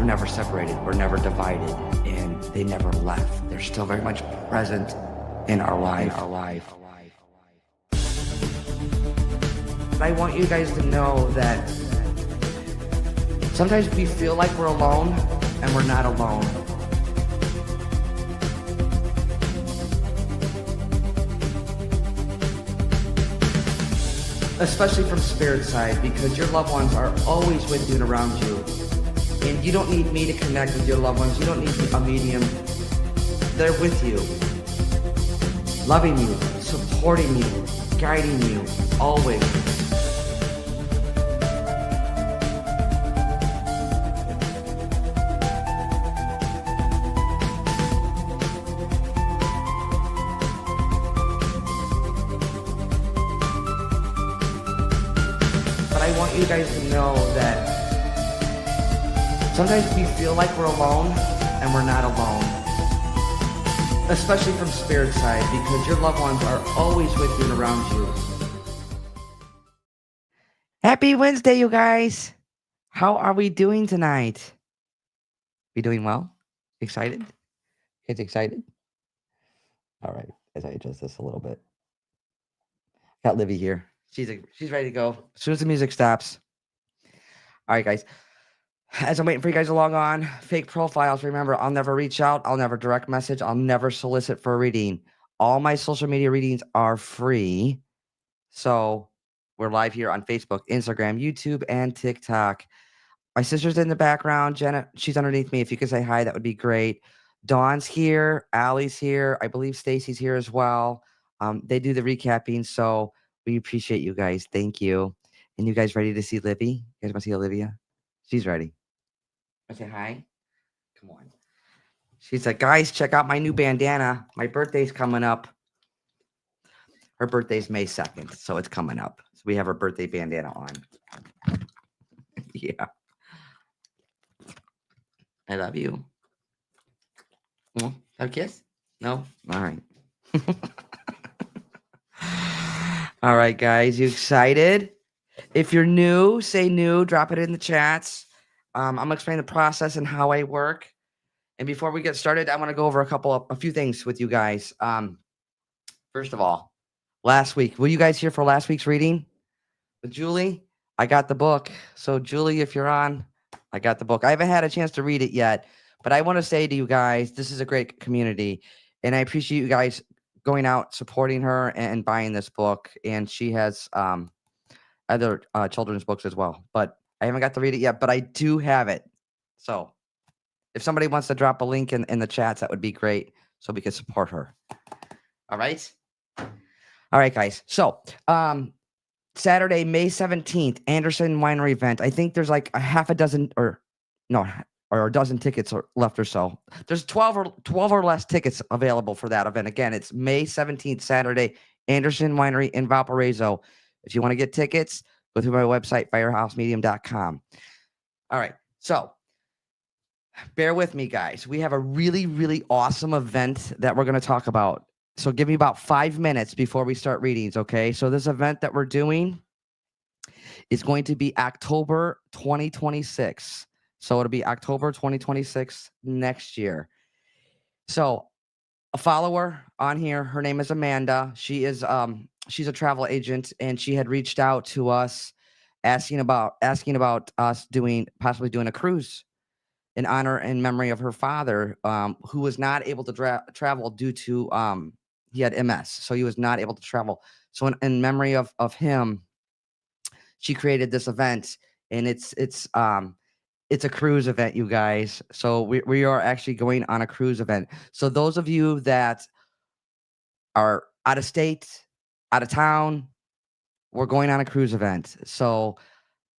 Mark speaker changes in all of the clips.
Speaker 1: never separated. We're never divided, and they never left. They're still very much present in our life. I want you guys to know that sometimes we feel like we're alone, and we're not alone. Especially from spirit side, because your loved ones are always with you and around you. And you don't need me to connect with your loved ones. You don't need a medium. They're with you, loving you, supporting you, guiding you, always. I want you guys to know that sometimes we feel like we're alone, and we're not alone. Especially from spirit side, because your loved ones are always with you and around you. Happy Wednesday, you guys. How are we doing tonight? We doing well? Excited? Kids excited? All right, as I adjust this a little bit. Got Livy here. She's ready to go as soon as the music stops. All right, guys. As I'm waiting for you guys to log on, fake profiles. Remember, I'll never reach out. I'll never direct message. I'll never solicit for a reading. All my social media readings are free. So we're live here on Facebook, Instagram, YouTube, and TikTok. My sister's in the background. Jenna, she's underneath me. If you could say hi, that would be great. Dawn's here. Allie's here. I believe Stacy's here as well. They do the recapping, so we appreciate you guys. Thank you. And you guys ready to see Livy? You guys want to see Olivia? She's ready. I say hi. Come on. She's like, guys, check out my new bandana. My birthday's coming up. Her birthday's May 2nd, so it's coming up. So we have her birthday bandana on. Yeah. I love you. Have a kiss? No? All right. All right, guys. You excited? If you're new, say new. Drop it in the chats. I'm going to explain the process and how I work. And before we get started, I want to go over a few things with you guys. First of all, last week, were you guys here for last week's reading with Julie? I got the book. So Julie, if you're on, I got the book. I haven't had a chance to read it yet, but I want to say to you guys, this is a great community, and I appreciate you guys going out, supporting her, and buying this book. And she has other children's books as well, but I haven't got to read it yet, but I do have it. So if somebody wants to drop a link in the chats, that would be great, so we can support her. All right. All right, guys. So Saturday, May 17th, Anderson Winery event. I think there's like a dozen or a dozen tickets left or so. There's 12 or less tickets available for that event. Again, it's May 17th, Saturday, Anderson Winery in Valparaiso. If you want to get tickets, go through my website, firehousemedium.com. All right. So bear with me, guys. We have a really, really awesome event that we're going to talk about. So give me about 5 minutes before we start readings, okay? So this event that we're doing is going to be October 2026. So it'll be October 2026 next year. So a follower on here, her name is Amanda. She is she's a travel agent, and she had reached out to us asking about us possibly doing a cruise in honor and memory of her father, who was not able to travel due to he had MS, so he was not able to travel. So in memory of him, she created this event, and it's a cruise event, you guys. So we are actually going on a cruise event. So those of you that are out of state, out of town, we're going on a cruise event. So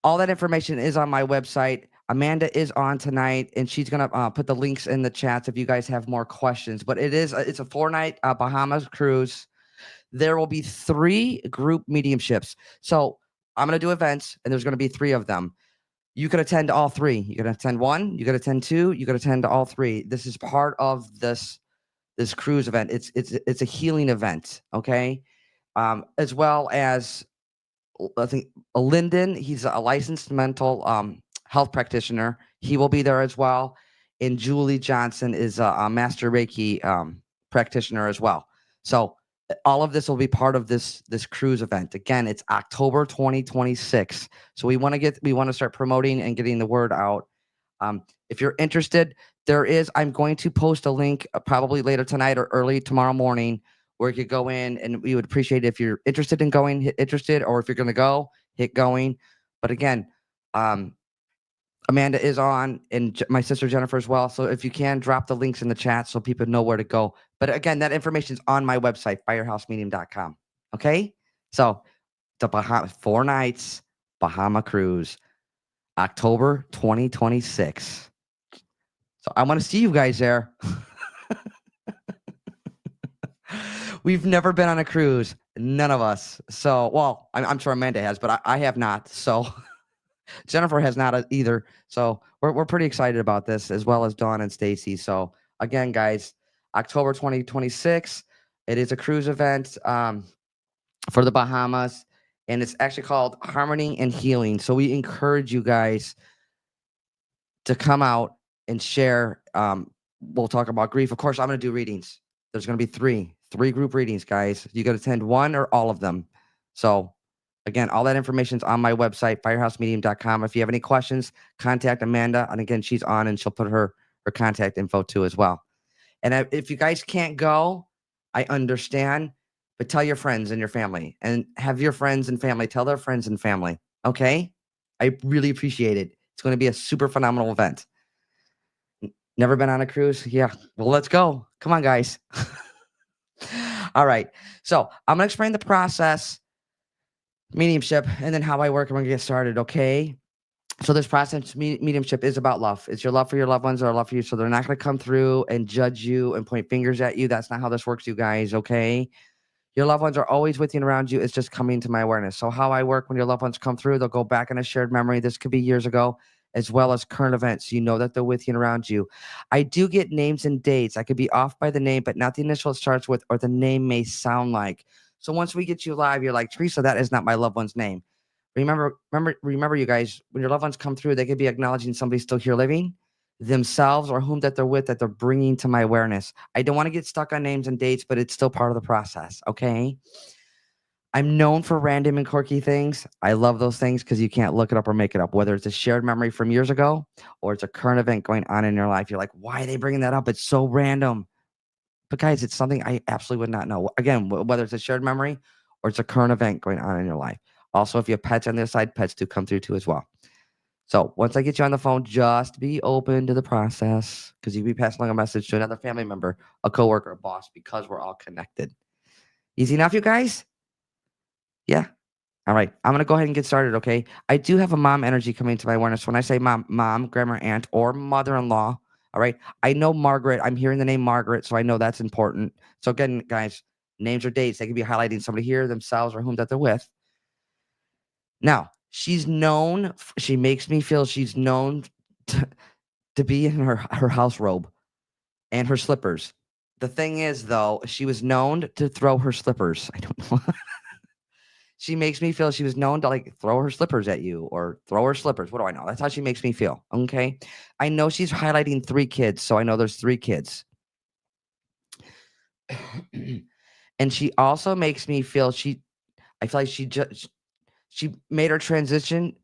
Speaker 1: all that information is on my website. Amanda is on tonight, and she's going to put the links in the chats if you guys have more questions. But it's a 4-night Bahamas cruise. There will be 3 group mediumships. So I'm going to do events, and there's going to be 3 of them. You could attend all 3. You could attend 1. You could attend 2. You could attend all 3. This is part of this cruise event. It's a healing event, okay? As well as I think Lyndon. He's a licensed mental health practitioner. He will be there as well. And Julie Johnson is a master Reiki practitioner as well. So all of this will be part of this cruise event. Again, it's October 2026. So we want to start promoting and getting the word out. If you're interested, I'm going to post a link probably later tonight or early tomorrow morning where you could go in, and we would appreciate it if you're interested in going, hit interested, or if you're going to go, hit going. But again, um, Amanda is on, and my sister Jennifer as well. So if you can, drop the links in the chat so people know where to go. But again, that information is on my website, firehousemedium.com. Okay? So the 4 nights Bahama cruise, October 2026. So I want to see you guys there. We've never been on a cruise, none of us. So, well, I'm sure Amanda has, but I have not. So Jennifer has not either. So we're pretty excited about this, as well as Dawn and Stacy. So again, guys, October 2026. It is a cruise event for the Bahamas, and it's actually called Harmony and Healing. So we encourage you guys to come out and share. We'll talk about grief. Of course, I'm going to do readings. There's going to be three group readings, guys. You got to attend one or all of them. So again, all that information is on my website, firehousemedium.com. If you have any questions, contact Amanda. And again, she's on, and she'll put her contact info too as well. And if you guys can't go, I understand, but tell your friends and your family, and have your friends and family tell their friends and family. Okay? I really appreciate it. It's going to be a super phenomenal event. Never been on a cruise? Yeah. Well, let's go. Come on, guys. All right. So I'm going to explain the process, mediumship, and then how I work, and we're going to get started. Okay? So this process, mediumship, is about love. It's your love for your loved ones or love for you. So they're not going to come through and judge you and point fingers at you. That's not how this works, you guys. Okay? Your loved ones are always with you and around you. It's just coming to my awareness. So how I work, when your loved ones come through, they'll go back in a shared memory. This could be years ago, as well as current events. You know that they're with you and around you. I do get names and dates. I could be off by the name, but not the initial it starts with, or the name may sound like. So once we get you live, you're like, Teresa, that is not my loved one's name. Remember, you guys, when your loved ones come through, they could be acknowledging somebody still here living, themselves, or whom that they're with, that they're bringing to my awareness. I don't want to get stuck on names and dates, but it's still part of the process. Okay. I'm known for random and quirky things. I love those things because you can't look it up or make it up, whether it's a shared memory from years ago or it's a current event going on in your life. You're like, why are they bringing that up? It's so random. But guys, it's something I absolutely would not know. Again, whether it's a shared memory or it's a current event going on in your life. Also, if you have pets on the other side, pets do come through too as well. So once I get you on the phone, just be open to the process, because you be passing along a message to another family member, a coworker, a boss, because we're all connected. Easy enough, you guys? Yeah. All right. I'm going to go ahead and get started, okay? I do have a mom energy coming to my awareness. When I say mom, grandma, aunt, or mother-in-law, all right? I know Margaret. I'm hearing the name Margaret, so I know that's important. So again, guys, names or dates, they could be highlighting somebody here, themselves, or whom that they're with. Now, she makes me feel she's known to be in her house robe and her slippers. The thing is, though, she was known to throw her slippers. I don't know. She makes me feel she was known to like throw her slippers at you or throw her slippers. What do I know? That's how she makes me feel. Okay. I know she's highlighting 3 kids. So I know there's 3 kids. And she also makes me feel I feel like she made her transition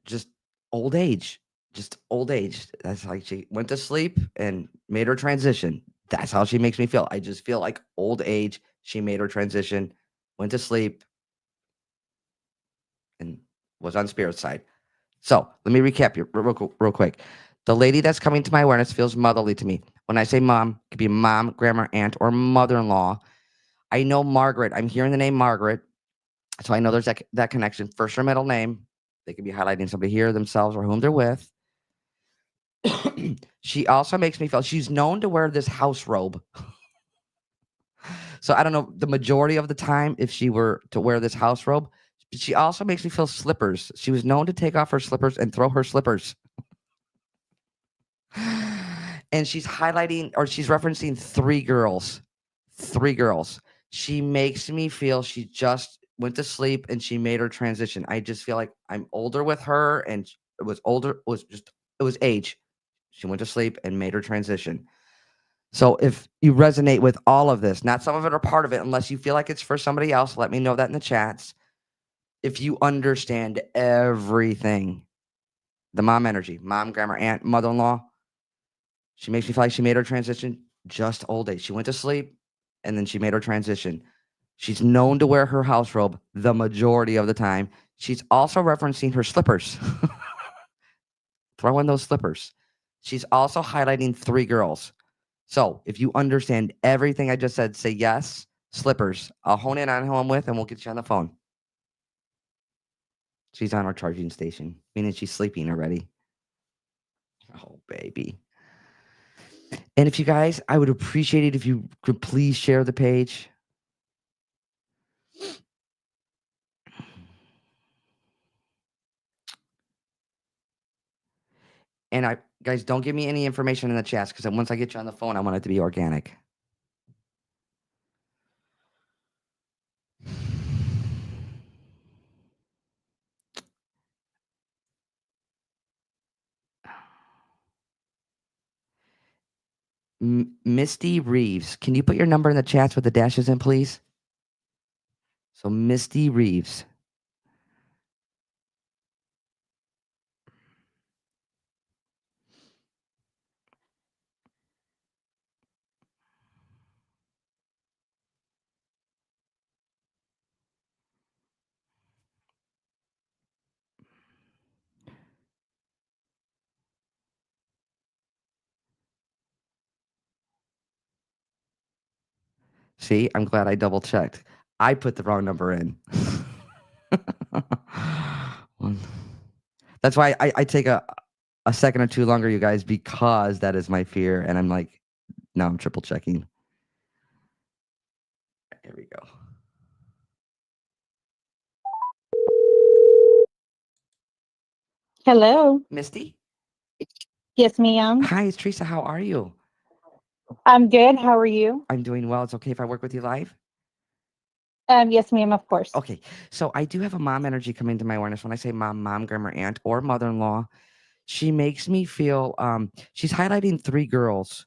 Speaker 1: just old age. Just old age. That's like she went to sleep and made her transition. That's how she makes me feel. I just feel like old age. She made her transition, went to sleep, and was on spirit side. So let me recap you real quick. The lady that's coming to my awareness feels motherly to me. When I say mom, it could be mom, grandma, aunt, or mother-in-law. I know Margaret. I'm hearing the name Margaret. So I know there's that connection. First or middle name. They could be highlighting somebody here, themselves, or whom they're with. She also makes me feel she's known to wear this house robe. So I don't know the majority of the time if she were to wear this house robe. But she also makes me feel slippers. She was known to take off her slippers and throw her slippers. And she's highlighting, or she's referencing 3 girls. 3 girls. She makes me feel she just went to sleep and she made her transition. I just feel like I'm older with her, and it was older, it was age. She went to sleep and made her transition. So if you resonate with all of this, not some of it or part of it, unless you feel like it's for somebody else, let me know that in the chats. If you understand everything, the mom energy, mom, grandma, aunt, mother-in-law, she makes me feel like she made her transition just old age. She went to sleep and then she made her transition. She's known to wear her house robe the majority of the time. She's also referencing her slippers. Throw in those slippers. She's also highlighting 3 girls. So if you understand everything I just said, say yes, slippers. I'll hone in on who I'm with and we'll get you on the phone. She's on our charging station, meaning she's sleeping already. Oh, baby. And if you guys, I would appreciate it if you could please share the page. And guys, don't give me any information in the chats because once I get you on the phone, I want it to be organic. Misty Reeves, can you put your number in the chats with the dashes in, please? So Misty Reeves. See, I'm glad I double checked. I put the wrong number in. That's why I take a second or two longer, you guys, because that is my fear. And I'm like, no, I'm triple checking. Here we go.
Speaker 2: Hello.
Speaker 1: Misty?
Speaker 2: Yes, ma'am.
Speaker 1: Hi, it's Teresa. How are you?
Speaker 2: I'm good. How are you?
Speaker 1: I'm doing well. It's okay if I work with you live?
Speaker 2: Yes, ma'am, of course.
Speaker 1: Okay. So I do have a mom energy come into my awareness. When I say mom, grandma, aunt, or mother-in-law, she makes me feel she's highlighting 3 girls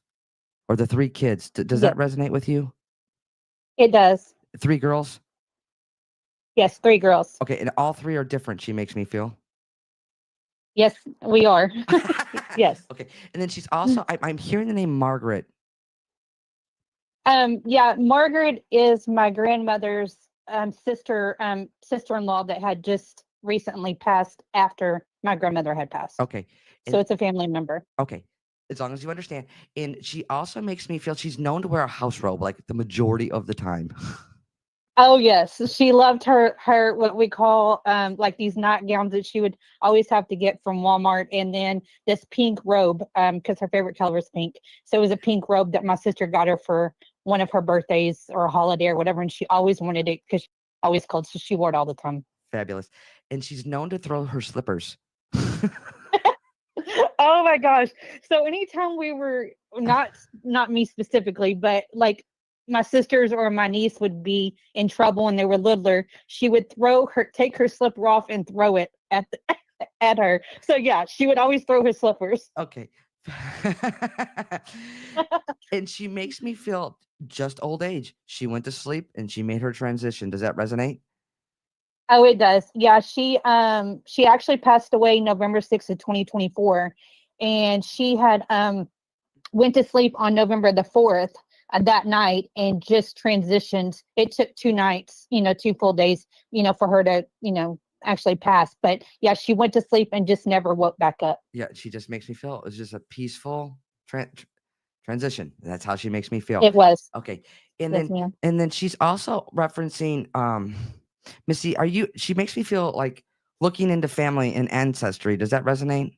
Speaker 1: or the 3 kids. Does
Speaker 2: Yes,
Speaker 1: that resonate with you?
Speaker 2: it does.
Speaker 1: 3 girls?
Speaker 2: Yes, 3 girls.
Speaker 1: Okay, and all 3 are different, she makes me feel.
Speaker 2: Yes, we are. Yes.
Speaker 1: Okay. And then she's also I'm hearing the name Margaret.
Speaker 2: Yeah, Margaret is my grandmother's sister-in-law that had just recently passed after my grandmother had passed.
Speaker 1: Okay.
Speaker 2: So
Speaker 1: And
Speaker 2: it's a family member.
Speaker 1: okay. As long as you understand. And she also makes me feel she's known to wear a house robe like the majority of the time.
Speaker 2: Oh yes, she loved her what we call like these nightgowns that she would always have to get from Walmart, and then this pink robe because her favorite color is pink. So it was a pink robe that my sister got her for one of her birthdays or a holiday or whatever, and she always wanted it because she always cold, so she wore it all the time.
Speaker 1: Fabulous. And she's known to throw her slippers.
Speaker 2: Oh my gosh! So anytime we were not me specifically, but like my sisters or my niece would be in trouble and they were littler, she would take her slipper off and throw it at her. So yeah, she would always throw her slippers.
Speaker 1: Okay. And she makes me feel just old age. She went to sleep and she made her transition. Does that resonate?
Speaker 2: Oh, it does. Yeah, she actually passed away November 6th of 2024, and she had went to sleep on November the 4th that night and just transitioned. It took 2 nights, 2 full days, for her to, actually pass. But yeah, she went to sleep and just never woke back up.
Speaker 1: Yeah, she just makes me feel it's just a peaceful transition. That's how she makes me feel.
Speaker 2: It was.
Speaker 1: Okay. And
Speaker 2: Yes,
Speaker 1: then
Speaker 2: ma'am.
Speaker 1: she's also referencing Missy, she makes me feel like looking into family and ancestry. Does that resonate?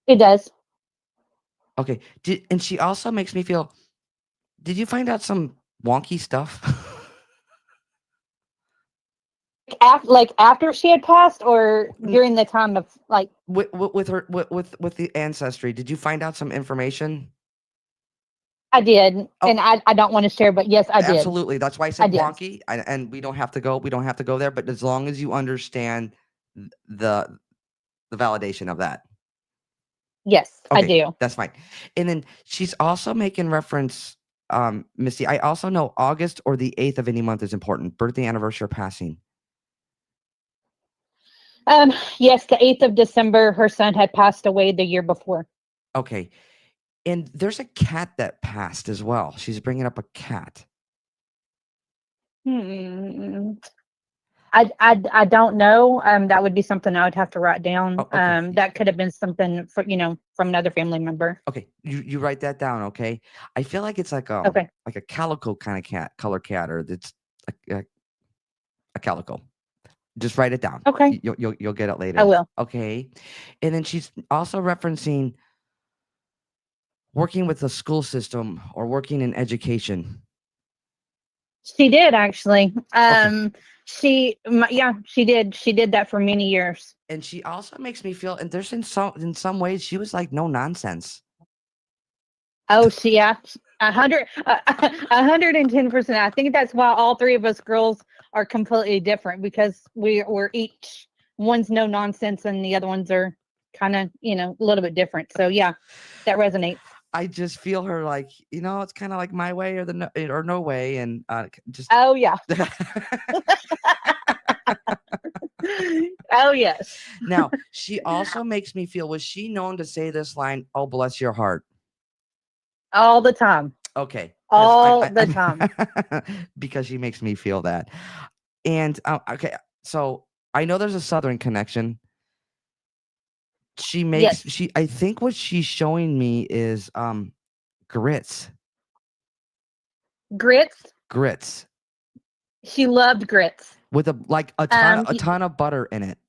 Speaker 2: It does.
Speaker 1: Okay. And she also makes me feel, did you find out some wonky stuff?
Speaker 2: Like after she had passed, or during the time of like.
Speaker 1: With her with the ancestry, did you find out some information?
Speaker 2: I did,
Speaker 1: Oh,
Speaker 2: and I don't want to share, but yes, I did.
Speaker 1: absolutely. That's why I
Speaker 2: I
Speaker 1: said
Speaker 2: did.
Speaker 1: wonky, and we don't have to go there. But as long as you understand the the validation of that.
Speaker 2: Yes, I
Speaker 1: Okay,
Speaker 2: do.
Speaker 1: that's fine. And then she's also making reference, Missy. I also know August or the 8th of any month is important. Birthday, anniversary, or passing.
Speaker 2: Yes, the 8th of December, her son had passed away the year before.
Speaker 1: Okay. And there's a cat that passed as well. She's bringing up a cat.
Speaker 2: Hmm. I don't know. That would be something I would have to write down.
Speaker 1: Oh, okay.
Speaker 2: That could have been something for, from another family member.
Speaker 1: Okay. You write that down, okay? I feel like it's
Speaker 2: Okay.
Speaker 1: like a calico kind of cat, color cat, or it's a calico. Just write it down.
Speaker 2: Okay.
Speaker 1: You'll get it
Speaker 2: I
Speaker 1: later.
Speaker 2: will.
Speaker 1: Okay. And then she's also referencing working with the school system or working in education.
Speaker 2: She did actually.
Speaker 1: Okay.
Speaker 2: Yeah, she did. She did that for many years.
Speaker 1: And she also makes me feel, and there's in some ways she was like no nonsense.
Speaker 2: Oh, yeah, 110%. I think that's why all three of us girls are completely different because we're each one's no nonsense and the other ones are kind of a little bit different. So yeah, that resonates.
Speaker 1: I just feel her like, it's kind of like my way or no way, and just.
Speaker 2: Oh yeah. Oh yes.
Speaker 1: Now, she also makes me feel, was she known to say this line, "Oh, bless your heart"?
Speaker 2: All the time.
Speaker 1: Okay, because
Speaker 2: All the time.
Speaker 1: because she makes me feel that. And okay, so I know there's a Southern connection.
Speaker 2: Yes.
Speaker 1: I think what she's showing me is grits.
Speaker 2: Grits.
Speaker 1: Grits
Speaker 2: She loved grits.
Speaker 1: with a ton of butter in it.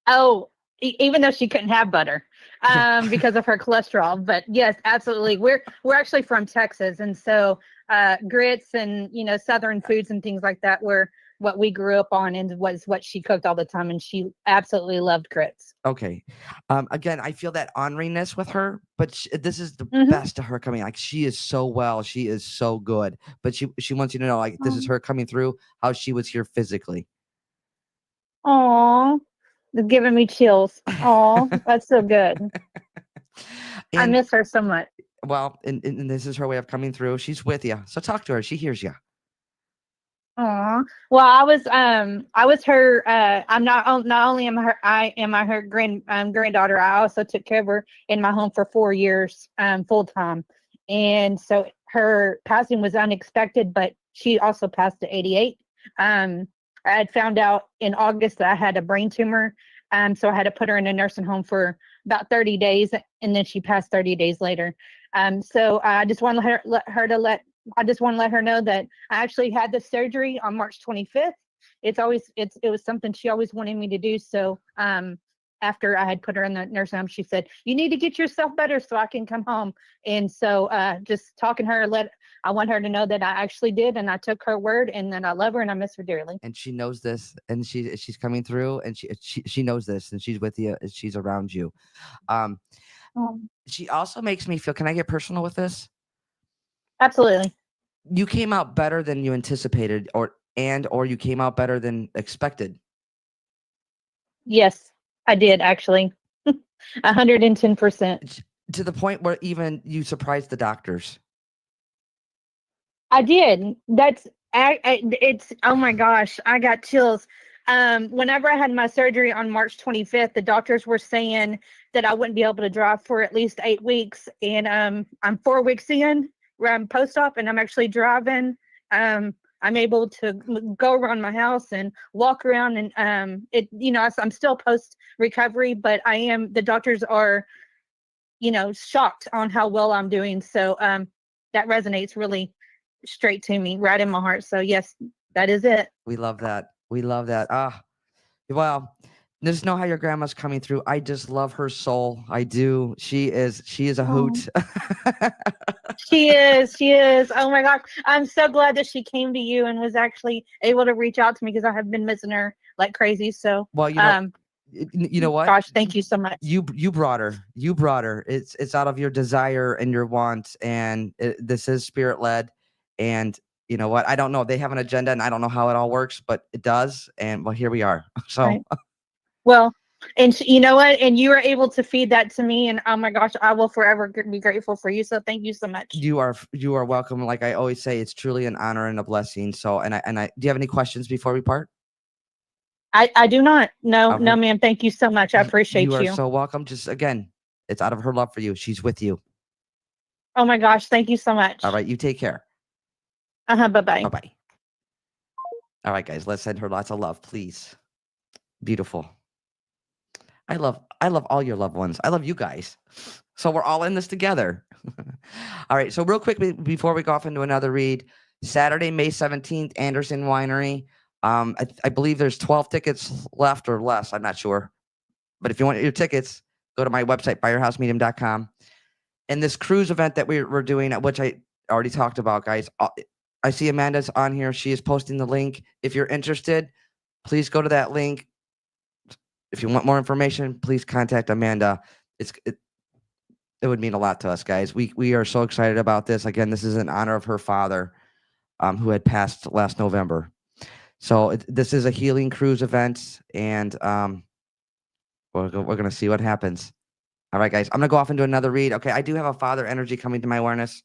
Speaker 2: Oh, even though she couldn't have butter,
Speaker 1: Yeah.
Speaker 2: because of her cholesterol. But yes, absolutely. We're actually from Texas, and so grits and Southern foods and things like that were what we grew up on, and was what she cooked all the time, and she absolutely loved grits.
Speaker 1: Okay. Again, I feel that honoriness with her, but this is the
Speaker 2: Mm-hmm.
Speaker 1: best of her coming. Like she is so well, she is so good, but she wants you to know, like, this is her coming through how she was here physically.
Speaker 2: Aw, it's giving me chills. Aw, that's so good. I
Speaker 1: And
Speaker 2: miss her so much.
Speaker 1: well, and this is her way of coming through. She's with you, so talk to her. She hears you.
Speaker 2: Aw. Well, I was her. I'm not only am I her granddaughter. I also took care of her in my home for 4 years, full time, and so her passing was unexpected. But she also passed at 88. I had found out in August that I had a brain tumor, so I had to put her in a nursing home for about 30 days, and then she passed 30 days later. So I just want to I just want to let her know that I actually had the surgery on March 25th. It was something she always wanted me to do. So after I had put her in the nursing home, she said, "You need to get yourself better so I can come home." And so just talking to her, I want her to know that I actually did, and I took her word, and that I love her and I miss her dearly.
Speaker 1: And she knows this, and she's coming through, and she knows this, and she's with you, and she's around you. Um,
Speaker 2: Um,
Speaker 1: she also makes me feel. Can I get personal with this?
Speaker 2: Absolutely.
Speaker 1: You came out better than you anticipated, or you came out better than expected.
Speaker 2: Yes, I did actually. 110%.
Speaker 1: To the point where even you surprised the doctors.
Speaker 2: I did. It's, oh my gosh, I got chills. Whenever I had my surgery on March 25th, the doctors were saying that I wouldn't be able to drive for at least 8 weeks. And I'm 4 weeks in where I'm post-op and I'm actually driving. I'm able to go around my house and walk around, and I'm still post recovery, but the doctors are, shocked on how well I'm doing. So that resonates really straight to me, right in my heart. So yes, that is it.
Speaker 1: We love that. We love that. Well, just know how your grandma's coming through. I just love her soul. I do. She is a
Speaker 2: Oh,
Speaker 1: hoot.
Speaker 2: she is. She is. Oh my gosh. I'm so glad that she came to you and was actually able to reach out to me because I have been missing her like crazy. So,
Speaker 1: Well, you know what?
Speaker 2: gosh, thank you so much.
Speaker 1: You brought her. You brought her. It's out of your desire and your want, and this is spirit led. And you know what? I don't know. They have an agenda, and I don't know how it all works, but it does. And well, here we are. So
Speaker 2: Right. Well, And you know what? And you were able to feed that to me, and oh my gosh, I will forever be grateful for you. So thank you so much.
Speaker 1: You are welcome. Like I always say, it's truly an honor and a blessing. So, and I do you have any questions before we part?
Speaker 2: I do not. No, no,
Speaker 1: Okay.
Speaker 2: ma'am. Thank you so much. I
Speaker 1: You
Speaker 2: appreciate
Speaker 1: are
Speaker 2: you.
Speaker 1: so welcome. Just again, it's out of her love for you. She's with you.
Speaker 2: Oh my gosh, thank you so
Speaker 1: All
Speaker 2: much.
Speaker 1: right. You take care.
Speaker 2: Bye
Speaker 1: Bye
Speaker 2: bye.
Speaker 1: bye. All right, guys. Let's send her lots of love, please. Beautiful. I love all your loved ones. I love you guys. So we're all in this together. All right. So real quick before we go off into another read, Saturday, May 17th, Anderson Winery. I believe there's 12 tickets left or less. I'm not sure. But if you want your tickets, go to my website, firehousemedium.com. And this cruise event that we're doing, which I already talked about, guys. I see Amanda's on here. She is posting the link. If you're interested, please go to that link. If you want more information, please contact Amanda. It's it would mean a lot to us, guys. We are so excited about this. Again, this is in honor of her father, who had passed last November. So this is a healing cruise event, and we're gonna see what happens. All right, guys. I'm gonna go off into another read. Okay, I do have a father energy coming to my awareness.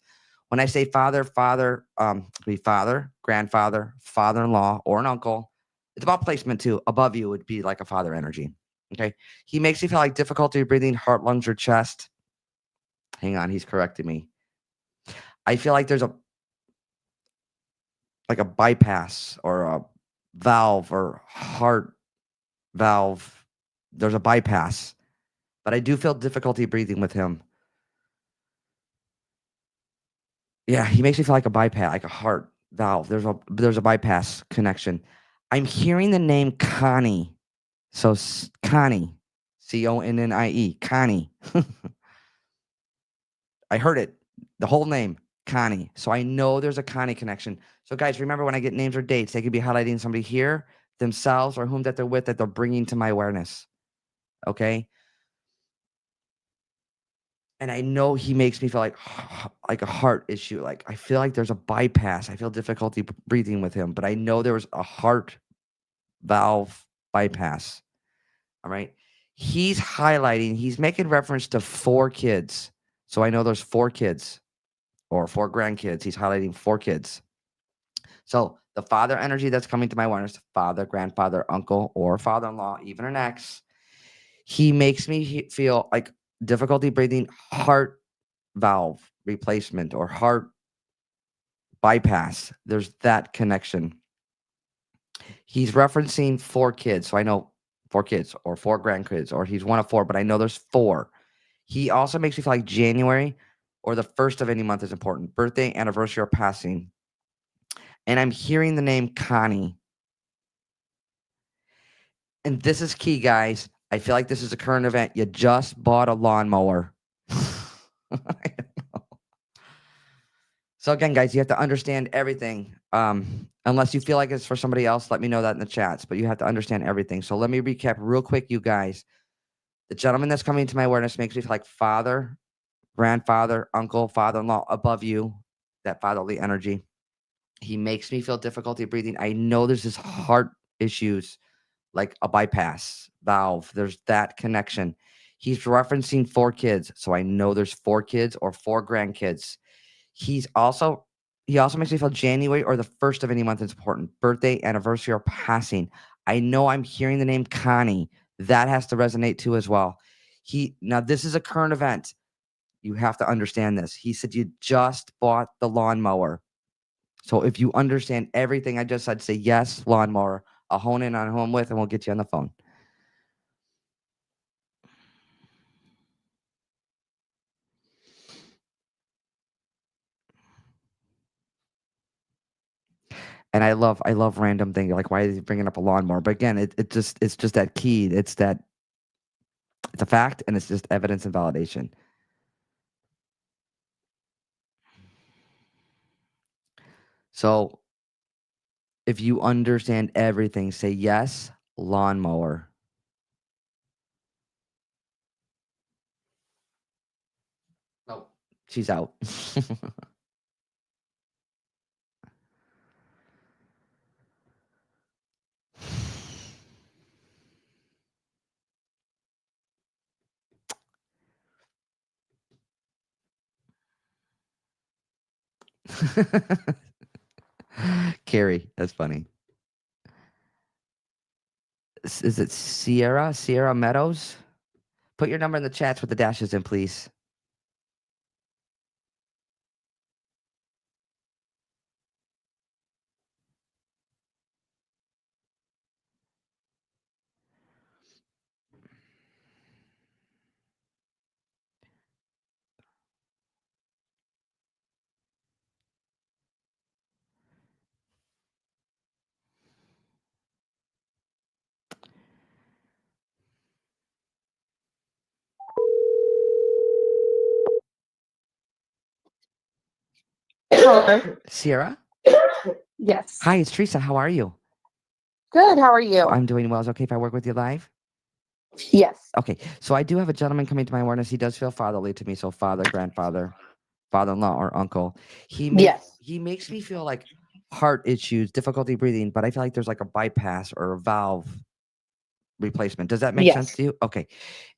Speaker 1: When I say father, could be father, grandfather, father-in-law, or an uncle. It's about placement too. Above you would be like a father energy. Okay. He makes you feel like difficulty breathing, heart, lungs, or chest. Hang on, he's correcting me. I feel like there's a bypass or a valve or heart valve. There's a bypass, but I do feel difficulty breathing with him. Yeah, he makes me feel like a bypass, like a heart valve. There's a bypass connection. I'm hearing the name Connie. So Connie, Connie, Connie. I heard it, the whole name, Connie. So I know there's a Connie connection. So guys, remember when I get names or dates, they could be highlighting somebody here, themselves, or whom that they're with that they're bringing to my awareness. Okay. And I know he makes me feel like a heart issue. Like I feel like there's a bypass. I feel difficulty breathing with him, but I know there was a heart valve bypass. All right. He's making reference to 4 kids. So I know there's 4 kids or 4 grandkids. He's highlighting 4 kids. So the father energy that's coming to my awareness, father, grandfather, uncle, or father-in-law, even an ex, he makes me feel like difficulty breathing, heart valve replacement or heart bypass. There's that connection. He's referencing 4 kids. So I know 4 kids or 4 grandkids, or he's one of 4, but I know there's 4. He also makes me feel like January or the first of any month is important. Birthday, anniversary, or passing. And I'm hearing the name Connie. And this is key, guys. I feel like this is a current event. You just bought a lawnmower. So again, guys, you have to understand everything. Unless you feel like it's for somebody else, let me know that in the chats. But you have to understand everything. So let me recap real quick, you guys. The gentleman that's coming to my awareness makes me feel like father, grandfather, uncle, father-in-law above you, that fatherly energy. He makes me feel difficulty breathing. I know there's this heart issues, like a bypass valve. There's that connection. He's referencing 4 kids. So I know there's 4 kids or 4 grandkids. He's also he also makes me feel January or the first of any month is important. Birthday, anniversary, or passing. I know I'm hearing the name Connie. That has to resonate too as well. Now this is a current event. You have to understand this. He said you just bought the lawnmower. So if you understand everything I just said, say yes, lawnmower. I'll hone in on who I'm with and we'll get you on the phone. And I love random things like why is he bringing up a lawnmower? But again, it's just that key. It's a fact and it's just evidence and validation. So if you understand everything, say yes, lawnmower. Oh, she's out. Carrie, that's funny. Is it Sierra? Sierra Meadows? Put your number in the chats with the dashes in, please.
Speaker 2: Hello.
Speaker 1: Sierra?
Speaker 2: Yes.
Speaker 1: Hi, it's Teresa. How are you?
Speaker 2: Good. How are you?
Speaker 1: I'm doing well. Is it okay if I work with you live?
Speaker 2: Yes.
Speaker 1: Okay, so I do have a gentleman coming to my awareness. He does feel fatherly to me. So father, grandfather, father-in-law, or uncle.
Speaker 2: Yes.
Speaker 1: He makes me feel like heart issues, difficulty breathing, but I feel like there's like a bypass or a valve replacement. Does that make sense
Speaker 2: Yes.
Speaker 1: to you? Okay.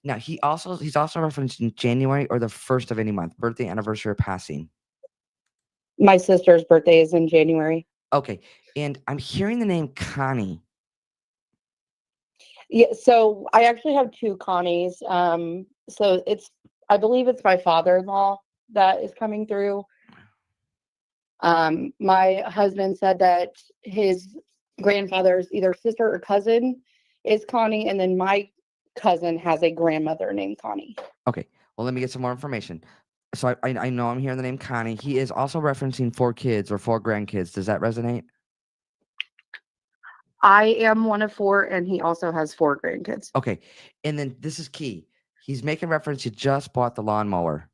Speaker 1: Now he's also referenced in January or the first of any month, birthday, anniversary, or passing.
Speaker 2: My sister's birthday is in January.
Speaker 1: Okay. And I'm hearing the name Connie.
Speaker 2: Yeah. So I actually have two Connies. So I believe it's my father-in-law that is coming through. My husband said that his grandfather's either sister or cousin is Connie, and then my cousin has a grandmother named Connie.
Speaker 1: Okay. Well, let me get some more information. So I know I'm hearing the name Connie. He is also referencing 4 kids or 4 grandkids. Does that resonate?
Speaker 2: I am one of 4, and he also has 4 grandkids.
Speaker 1: Okay. And then this is key. He's making reference you just bought the lawnmower.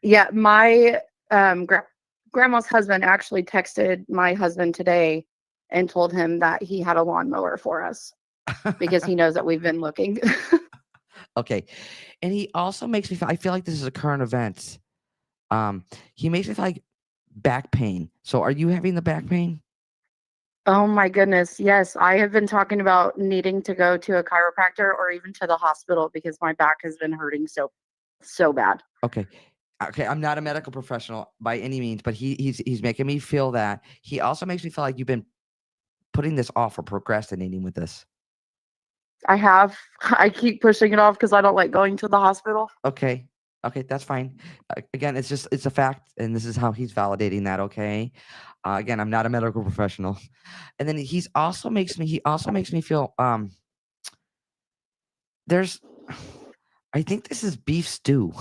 Speaker 2: Yeah, my grandma's husband actually texted my husband today and told him that he had a lawnmower for us because he knows that we've been looking.
Speaker 1: Okay. And he also makes me feel I feel like this is a current event. He makes me feel like back pain. So are you having the back pain?
Speaker 2: Oh my goodness. Yes, I have been talking about needing to go to a chiropractor or even to the hospital because my back has been hurting so bad.
Speaker 1: Okay. Okay, I'm not a medical professional by any means, but he's making me feel that. He also makes me feel like you've been putting this off or procrastinating with this.
Speaker 2: I keep pushing it off because I don't like going to the hospital.
Speaker 1: Okay. Okay, that's fine. Again, it's a fact, and this is how he's validating that. Okay. Again, I'm not a medical professional, and then he also makes me feel there's I think this is beef stew.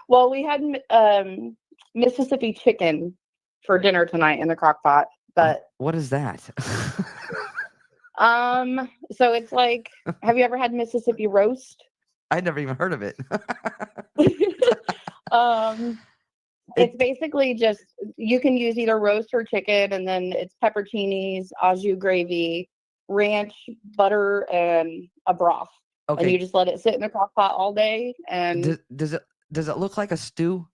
Speaker 2: Well, we had Mississippi chicken for dinner tonight in the crock pot, but
Speaker 1: What is that?
Speaker 2: so it's like, have you ever had Mississippi roast?
Speaker 1: I never even heard of it.
Speaker 2: um, it's basically just you can use either roast or chicken, and then it's pepperoncinis, au jus gravy, ranch, butter, and a broth. And you
Speaker 1: Okay.
Speaker 2: just let it sit in the crock pot all day, and
Speaker 1: Does it look like a stew?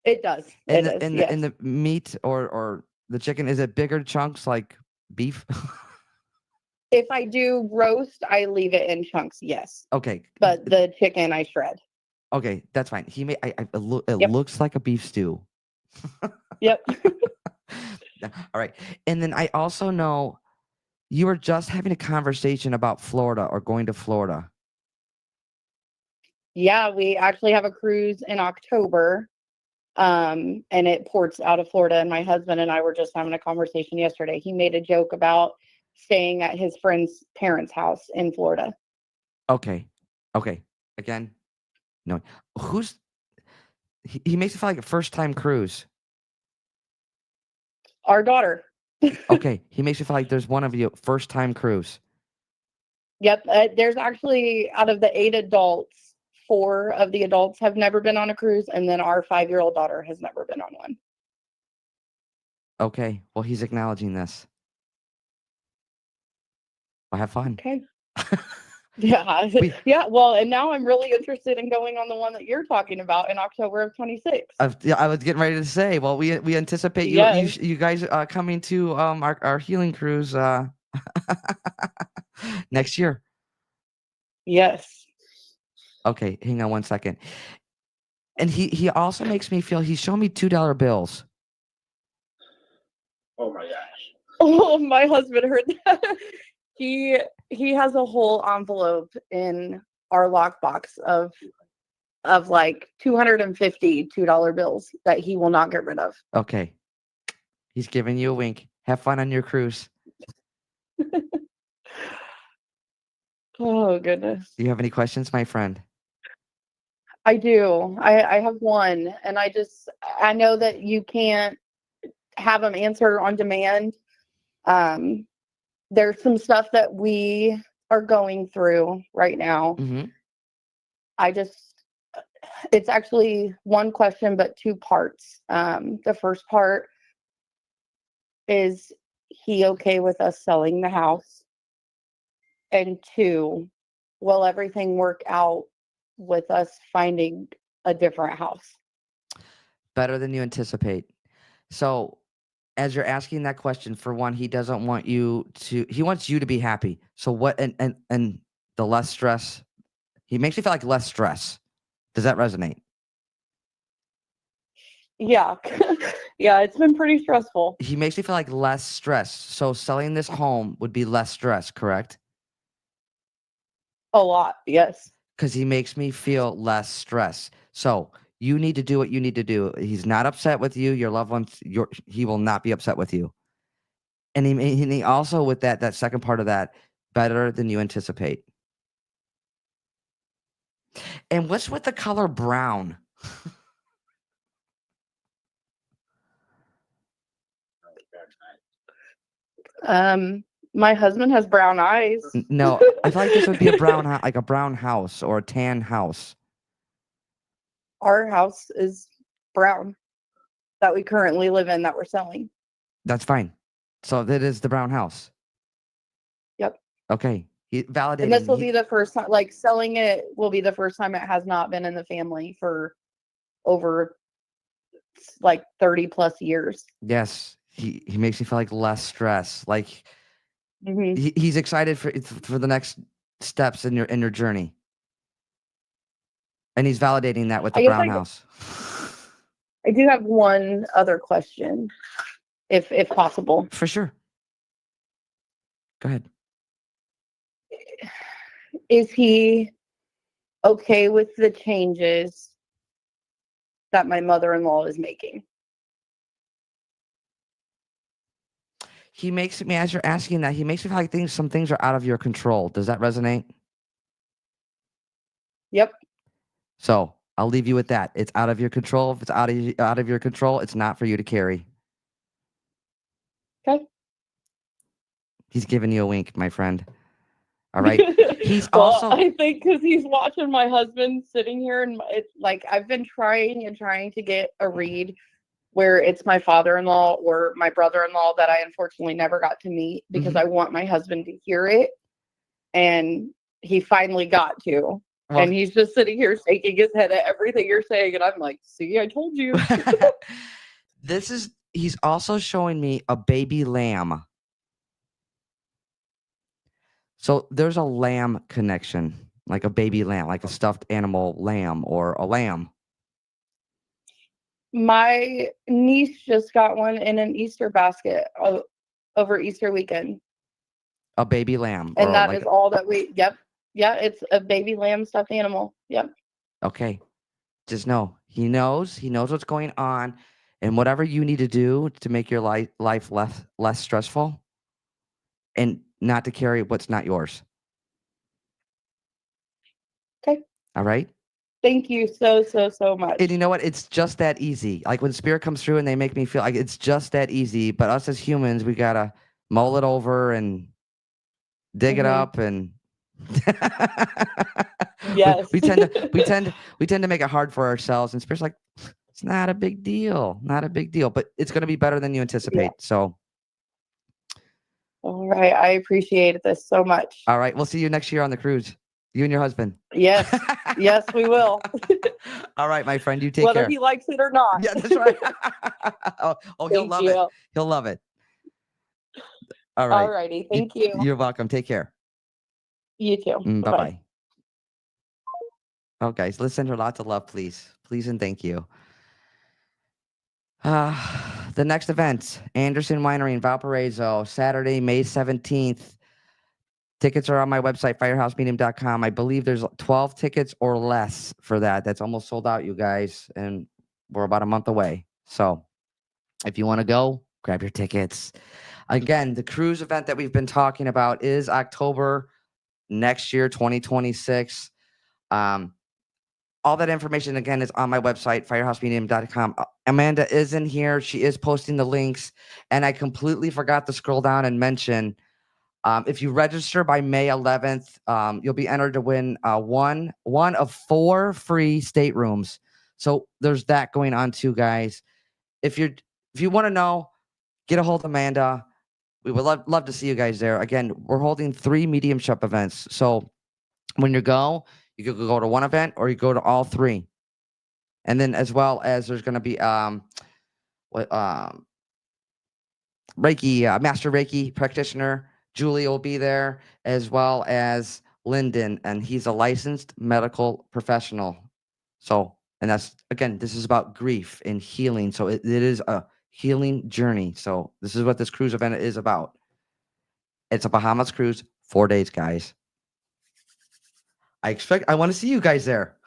Speaker 2: it does.
Speaker 1: And
Speaker 2: It is, yes.
Speaker 1: the meat or the chicken, is it bigger chunks like beef?
Speaker 2: If I do roast, I leave it in chunks, yes.
Speaker 1: Okay.
Speaker 2: But the chicken I shred.
Speaker 1: Okay, that's fine. It
Speaker 2: Yep.
Speaker 1: looks like a beef stew.
Speaker 2: Yep.
Speaker 1: All right. And then I also know you were just having a conversation about Florida or going to Florida.
Speaker 2: Yeah, we actually have a cruise in October. And it ports out of Florida. And my husband and I were just having a conversation yesterday. He made a joke about staying at his friend's parents' house in Florida.
Speaker 1: Okay. Okay. Again, no. Who's he makes it feel like a first time cruise.
Speaker 2: Our daughter.
Speaker 1: Okay. He makes it feel like there's one of you first time cruise.
Speaker 2: Yep. There's actually, out of the 8 adults, 4 of the adults have never been on a cruise. And then our 5-year-old daughter has never been on one.
Speaker 1: Okay. Well, he's acknowledging this. Well, have fun.
Speaker 2: Okay. Yeah. Yeah. Well, and now I'm really interested in going on the one that you're talking about in October of 26.
Speaker 1: Yeah, I was getting ready to say. Well, we anticipate
Speaker 2: Yes.
Speaker 1: you guys coming to our healing cruise next year.
Speaker 2: Yes.
Speaker 1: Okay, hang on one second. And he also makes me feel he's showing me $2 bills.
Speaker 3: Oh my gosh.
Speaker 4: Oh, my husband heard that. He has a whole envelope in our lockbox of like 250 $2 bills that he will not get rid of.
Speaker 1: Okay. He's giving you a wink. Have fun on your cruise.
Speaker 4: Oh goodness.
Speaker 1: Do you have any questions, my friend?
Speaker 4: I do. I have one, and I know that you can't have them answer on demand. There's some stuff that we are going through right now.
Speaker 1: Mm-hmm.
Speaker 4: It's actually one question, but two parts. The first part is he okay with us selling the house? And two, will everything work out with us finding a different house?
Speaker 1: Better than you anticipate. So as you're asking that question, for one, he doesn't want you to, he wants you to be happy. So what, and the less stress, he makes you feel like less stress. Does that resonate?
Speaker 4: Yeah. Yeah, it's been pretty stressful.
Speaker 1: He makes me feel like less stress. So selling this home would be less stress, correct?
Speaker 4: A lot, yes.
Speaker 1: Because he makes me feel less stress. So you need to do what you need to do. He's not upset with you. Your loved ones, he will not be upset with you. And he also, with that second part of that, better than you anticipate. And what's with the color brown?
Speaker 4: My husband has brown eyes.
Speaker 1: No, I feel like this would be a brown, like a brown house or a tan house.
Speaker 4: Our house is brown that we currently live in that we're selling.
Speaker 1: That's fine. So that is the brown house.
Speaker 4: Yep.
Speaker 1: Okay. He validating.
Speaker 4: And this will be the first time, like selling it will be the first time it has not been in the family for over like 30 plus years.
Speaker 1: Yes. He makes me feel like less stress. Like
Speaker 4: Mm-hmm.
Speaker 1: he's excited for the next steps in your journey. And he's validating that with the brown house.
Speaker 4: I do have one other question, if possible.
Speaker 1: For sure. Go ahead.
Speaker 4: Is he okay with the changes that my mother-in-law is making?
Speaker 1: He makes me, as you're asking that, he makes me feel like some things are out of your control. Does that resonate?
Speaker 4: Yep.
Speaker 1: So I'll leave you with that. It's out of your control. If it's out of your control, it's not for you to carry.
Speaker 4: Okay.
Speaker 1: He's giving you a wink, my friend. All right. He's
Speaker 4: well,
Speaker 1: also.
Speaker 4: I think because he's watching my husband sitting here, and it's like I've been trying to get a read where it's my father-in-law or my brother-in-law that I unfortunately never got to meet because I want my husband to hear it. And he finally got to. Well, and he's just sitting here shaking his head at everything you're saying. And I'm like, see, I told you.
Speaker 1: He's also showing me a baby lamb. So there's a lamb connection, like a baby lamb, like a stuffed animal lamb or a lamb.
Speaker 4: My niece just got one in an Easter basket over Easter weekend.
Speaker 1: A baby lamb.
Speaker 4: And that is all that yep. Yeah, it's a baby lamb stuffed animal. Yep.
Speaker 1: Okay. Just know he knows what's going on, and whatever you need to do to make your life less stressful and not to carry what's not yours.
Speaker 4: Okay.
Speaker 1: All right.
Speaker 4: Thank you so much.
Speaker 1: And you know what? It's just that easy. Like when spirit comes through and they make me feel like it's just that easy. But us as humans, we gotta mull it over and dig it up, and
Speaker 4: yes,
Speaker 1: we tend to make it hard for ourselves. And spirit's like, it's not a big deal, but it's gonna be better than you anticipate. Yeah. So.
Speaker 4: All right, I appreciate this so much.
Speaker 1: All right, we'll see you next year on the cruise. You and your husband.
Speaker 4: Yes, yes, we will.
Speaker 1: All right, my friend, you take
Speaker 4: care.
Speaker 1: Whether
Speaker 4: he likes it or not.
Speaker 1: Yeah, that's right. He'll love it. He'll love it. All right.
Speaker 4: All righty, thank you.
Speaker 1: You're welcome. Take care.
Speaker 4: You too.
Speaker 1: Bye-bye. Oh, guys, let's send her lots of love, please. Please and thank you. The next event, Anderson Winery in Valparaiso, Saturday, May 17th. Tickets are on my website, firehousemedium.com. I believe there's 12 tickets or less for that. That's almost sold out, you guys, and we're about a month away. So if you want to go, grab your tickets. Again, the cruise event that we've been talking about is October next year, 2026. Um, all that information, again, is on my website, firehousemedium.com. Amanda is in here. She is posting the links. And I completely forgot to scroll down and mention, if you register by May 11th, you'll be entered to win one of 4 free staterooms. So there's that going on too, guys. If you want to know, get a hold of Amanda. We would love to see you guys there. Again, we're holding 3 mediumship events. So when you could go to one event or you go to all 3. And then as well as there's going to be what Reiki, Master Reiki practitioner. Julie will be there, as well as Lyndon, and he's a licensed medical professional. So, and that's, again, this is about grief and healing. So it is a healing journey. So this is what this cruise event is about. It's a Bahamas cruise, 4 days, guys. I want to see you guys there.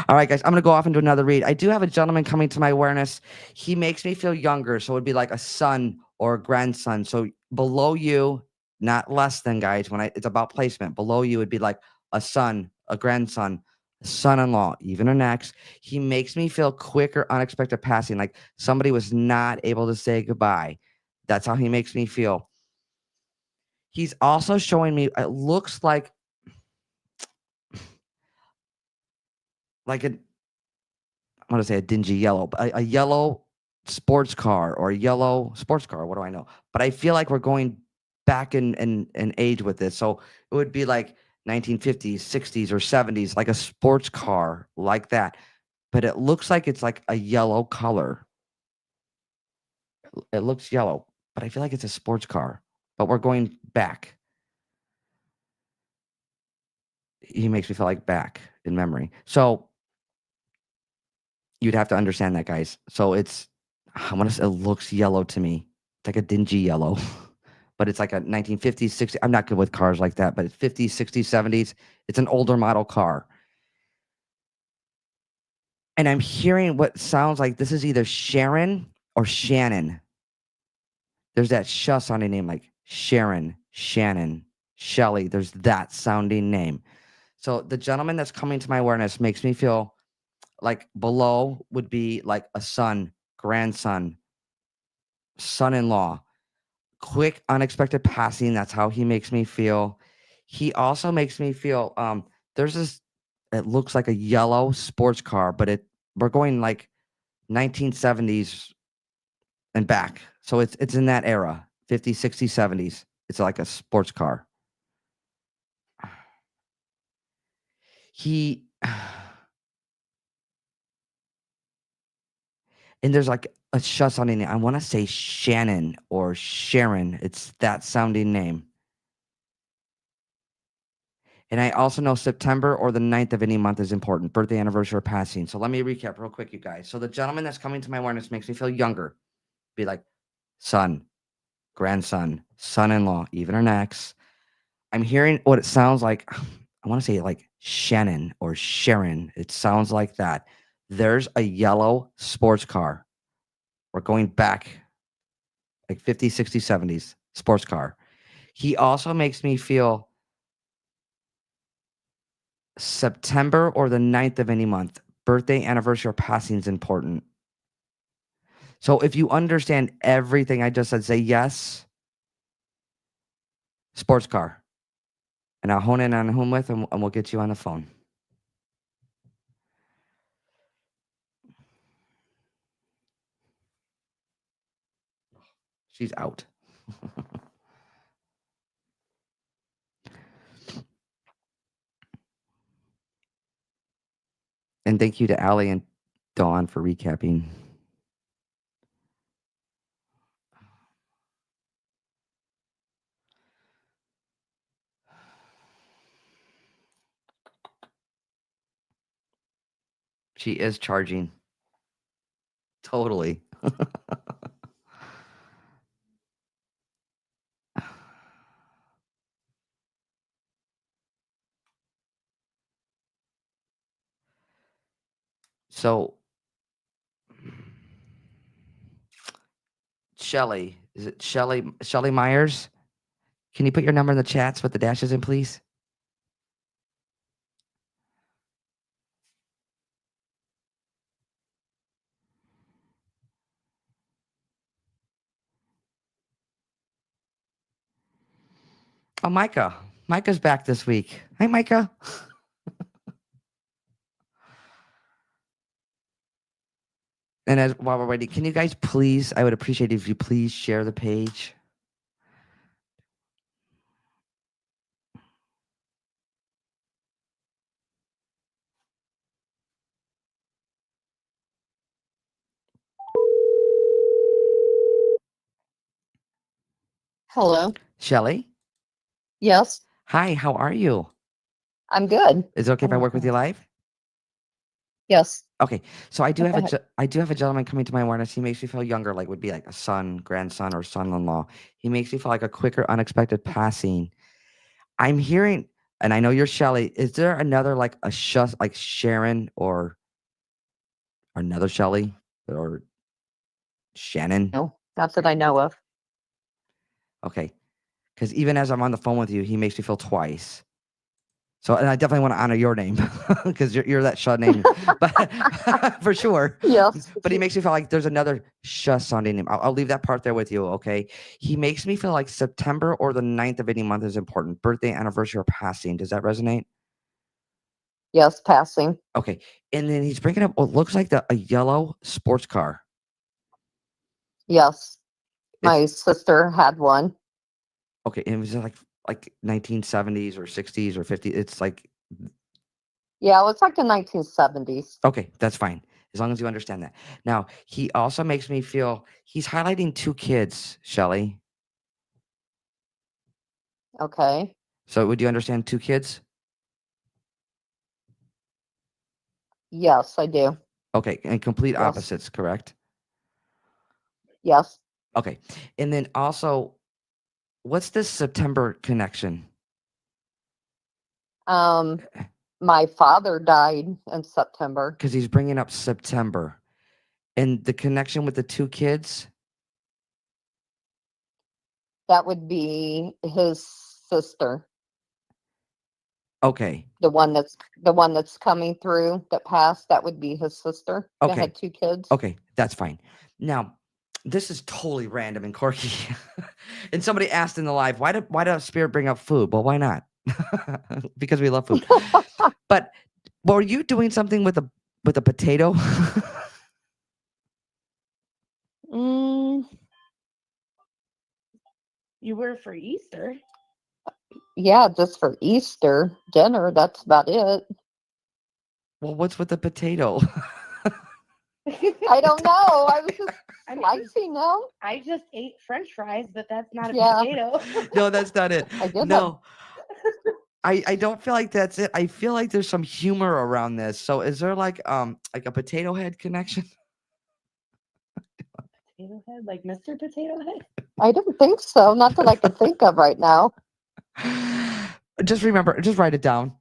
Speaker 1: All right, guys, I'm going to go off and do another read. I do have a gentleman coming to my awareness. He makes me feel younger. So it'd be like a son or a grandson. So below you, not less than, guys, it's about placement. Below you would be like a son, a grandson, a son-in-law, even an ex. He makes me feel quick or unexpected passing, like somebody was not able to say goodbye. That's how he makes me feel. He's also showing me, it looks like a, I want to say a dingy yellow, but a yellow sports car or a yellow sports car. What do I know? But I feel like we're going back in age with this. So it would be like 1950s, 60s, or 70s, like a sports car like that. But it looks like it's like a yellow color. It looks yellow, but I feel like it's a sports car. But we're going back. He makes me feel like back in memory. So you'd have to understand that, guys. So I want to say it looks yellow to me. It's like a dingy yellow, but it's like a 1950s, 60s. I'm not good with cars like that, but it's 50s, 60s, 70s. It's an older model car. And I'm hearing what sounds like this is either Sharon or Shannon. There's that sh sounding name, like Sharon, Shannon, Shelly. There's that sounding name. So the gentleman that's coming to my awareness makes me feel like below would be like a son, grandson, son-in-law. Quick, unexpected passing. That's how he makes me feel. He also makes me feel, there's this, it looks like a yellow sports car, but we're going like 1970s and back. So it's in that era, 50s, 60s, 70s. It's like a sports car. He and there's like a sh sounding name. I want to say Shannon or Sharon. It's that sounding name. And I also know September or the 9th of any month is important. Birthday, anniversary, or passing. So let me recap real quick, you guys. So the gentleman that's coming to my awareness makes me feel younger. Be like son, grandson, son-in-law, even an ex. I'm hearing what it sounds like. I want to say like Shannon or Sharon. It sounds like that. There's a yellow sports car. We're going back like 50s, 60s, 70s sports car. He also makes me feel September or the 9th of any month. Birthday, anniversary, or passing is important. So if you understand everything I just said, say yes, sports car. And I'll hone in on whom with, and we'll get you on the phone. She's out. And thank you to Allie and Dawn for recapping. She is charging. Totally. So, Shelly, is it Shelly Myers? Can you put your number in the chats with the dashes in, please? Oh, Micah. Micah's back this week. Hey, Micah. And while we're waiting, can you guys please, I would appreciate it if you please share the page.
Speaker 4: Hello.
Speaker 1: Shelly?
Speaker 4: Yes,
Speaker 1: Hi, how are you?
Speaker 4: I'm good.
Speaker 1: Is it okay if I work with you live?
Speaker 4: Yes.
Speaker 1: Okay, so I do
Speaker 4: Go
Speaker 1: have
Speaker 4: ahead.
Speaker 1: I do have a gentleman coming to my awareness. He makes me feel younger, like would be like a son, grandson, or son-in-law. He makes me feel like a quicker, unexpected passing. I'm hearing, and I know you're Shelly. Is there another like like Sharon or another Shelly or Shannon?
Speaker 4: No, not that I know of.
Speaker 1: Okay, because even as I'm on the phone with you, he makes me feel twice. So, and I definitely want to honor your name because you're that Shaw name, but for sure.
Speaker 4: Yes.
Speaker 1: But he makes me feel like there's another Shuh sounding name. I'll leave that part there with you, okay? He makes me feel like September or the 9th of any month is important. Birthday, anniversary, or passing. Does that resonate?
Speaker 4: Yes, passing.
Speaker 1: Okay. And then he's bringing up what looks like a yellow sports car.
Speaker 4: Yes.
Speaker 1: It's
Speaker 4: My sister had one.
Speaker 1: okay. And it was like 1970s or 60s or 50s. It's like,
Speaker 4: Yeah, it was like the 1970s.
Speaker 1: okay, that's fine. As long as you understand that. Now, he also makes me feel he's highlighting two kids, Shelly.
Speaker 4: Okay.
Speaker 1: So would you understand two kids?
Speaker 4: Yes, I do.
Speaker 1: Okay, and complete
Speaker 4: Yes.
Speaker 1: opposites, correct?
Speaker 4: Yes.
Speaker 1: Okay. And then also, what's this September connection?
Speaker 4: My father died in September.
Speaker 1: Because he's bringing up September. And the connection with the two kids?
Speaker 4: That would be his sister,
Speaker 1: Okay.
Speaker 4: the one that's coming through that passed. That would be his sister. That
Speaker 1: Okay.
Speaker 4: had two kids.
Speaker 1: Okay, that's fine. Now, this is totally random and quirky. And somebody asked in the live, why does Spirit bring up food? Well, why not? Because we love food. But were you doing something with a potato?
Speaker 4: Mm,
Speaker 3: You were for Easter.
Speaker 4: yeah, just for Easter dinner. That's about it.
Speaker 1: Well, what's with the potato?
Speaker 4: I don't know. I was just
Speaker 3: I mean,
Speaker 4: slicing them.
Speaker 3: I just ate French fries, but that's not a
Speaker 4: Yeah.
Speaker 3: potato.
Speaker 1: No, that's not it.
Speaker 4: I did
Speaker 1: No. I don't feel like that's it. I feel like there's some humor around this. So is there like a potato head connection?
Speaker 3: Potato head, like Mr. Potato Head.
Speaker 4: I don't think so. Not that I can think of right now.
Speaker 1: Just remember, just write it down.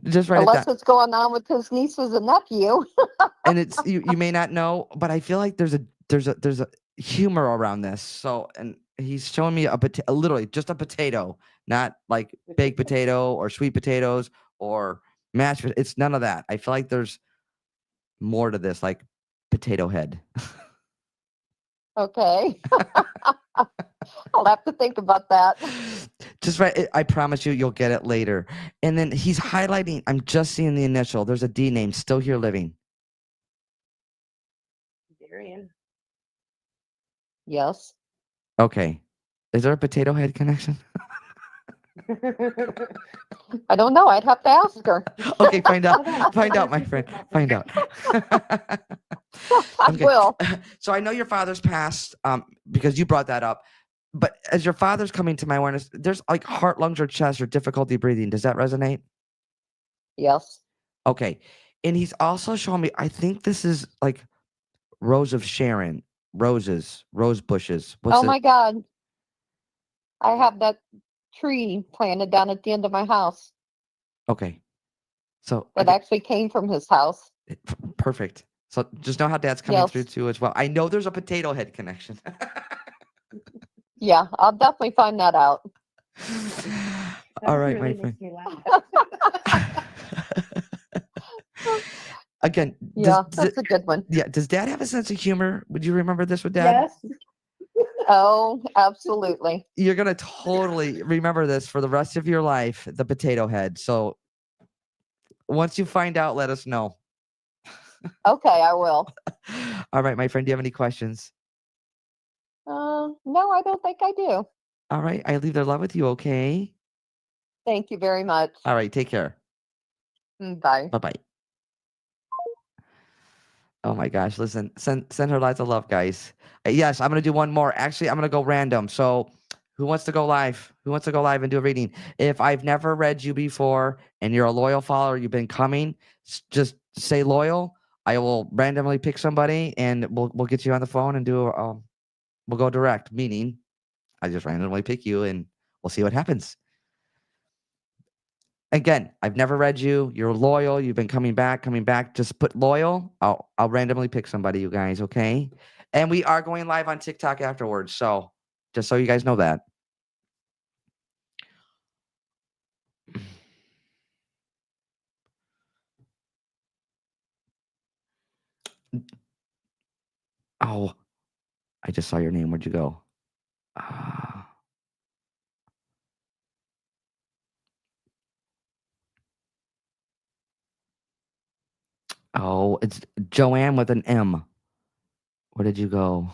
Speaker 1: Just write it
Speaker 4: Unless
Speaker 1: down.
Speaker 4: it's going on with his nieces and nephew.
Speaker 1: And it's you may not know, but I feel like there's a humor around this. So and he's showing me literally just a potato, not like baked potato or sweet potatoes or mashed. It's none of that. I feel like there's more to this, like potato head.
Speaker 4: Okay. I'll have to think about that.
Speaker 1: Just right. I promise you'll get it later. And then he's highlighting. I'm just seeing the initial. There's a D name still here living.
Speaker 3: Darian.
Speaker 4: Yes.
Speaker 1: Okay. Is there a potato head connection?
Speaker 4: I don't know. I'd have to ask her.
Speaker 1: Okay, find out. Find out, my friend. Find out.
Speaker 4: I
Speaker 1: Okay.
Speaker 4: will.
Speaker 1: So I know your father's passed because you brought that up. But as your father's coming to my awareness, there's like heart, lungs, or chest or difficulty breathing. Does that resonate?
Speaker 4: Yes.
Speaker 1: Okay. And he's also showing me, I think this is like Rose of Sharon, rose bushes. What's
Speaker 2: Oh
Speaker 1: the
Speaker 2: my God. I have that tree planted down at the end of my house
Speaker 1: okay? So
Speaker 2: that actually came from his house.
Speaker 1: perfect. So just know how Dad's coming through
Speaker 2: Yes.
Speaker 1: too as well. I know there's a potato head connection.
Speaker 2: Yeah, I'll definitely find that out.
Speaker 3: That
Speaker 1: All
Speaker 3: one
Speaker 1: right, my
Speaker 3: really
Speaker 1: friend.
Speaker 3: makes me laugh.
Speaker 1: Again,
Speaker 2: Yeah, that's a good one.
Speaker 1: does Dad have a sense of humor? Would you remember this with Dad?
Speaker 3: Yes.
Speaker 2: Oh, absolutely.
Speaker 1: You're gonna totally remember this for the rest of your life, the potato head. So once you find out, let us know.
Speaker 2: Okay, I will.
Speaker 1: All right, my friend. Do you have any questions?
Speaker 2: No, I don't think I do.
Speaker 1: All right, I leave their love with you. Okay.
Speaker 2: Thank you very much.
Speaker 1: All right, take care.
Speaker 2: Bye.
Speaker 1: Bye bye. Oh my gosh, listen, send her lots of love, guys. Yes, I'm gonna do one more. Actually, I'm gonna go random. So, who wants to go live? Who wants to go live and do a reading? If I've never read you before and you're a loyal follower, you've been coming, just say loyal. I will randomly pick somebody and we'll get you on the phone and we'll go direct. Meaning, I just randomly pick you and we'll see what happens. Again, I've never read you. You're loyal. You've been coming back, coming back. Just put loyal. I'll randomly pick somebody, you guys, okay? And we are going live on TikTok afterwards. So just so you guys know that. Oh, I just saw your name. Where'd you go? Ah. Oh, it's Joanne with an M. Where did you go?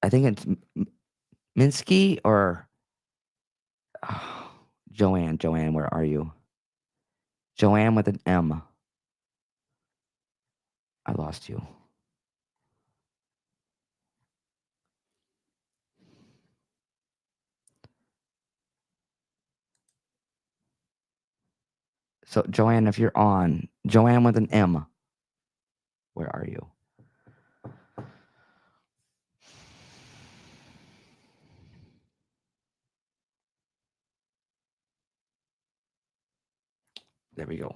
Speaker 1: I think it's Minsky or oh, Joanne. Joanne, where are you? Joanne with an M. I lost you. So, Joanne, if you're on, Joanne with an M, where are you? There we go.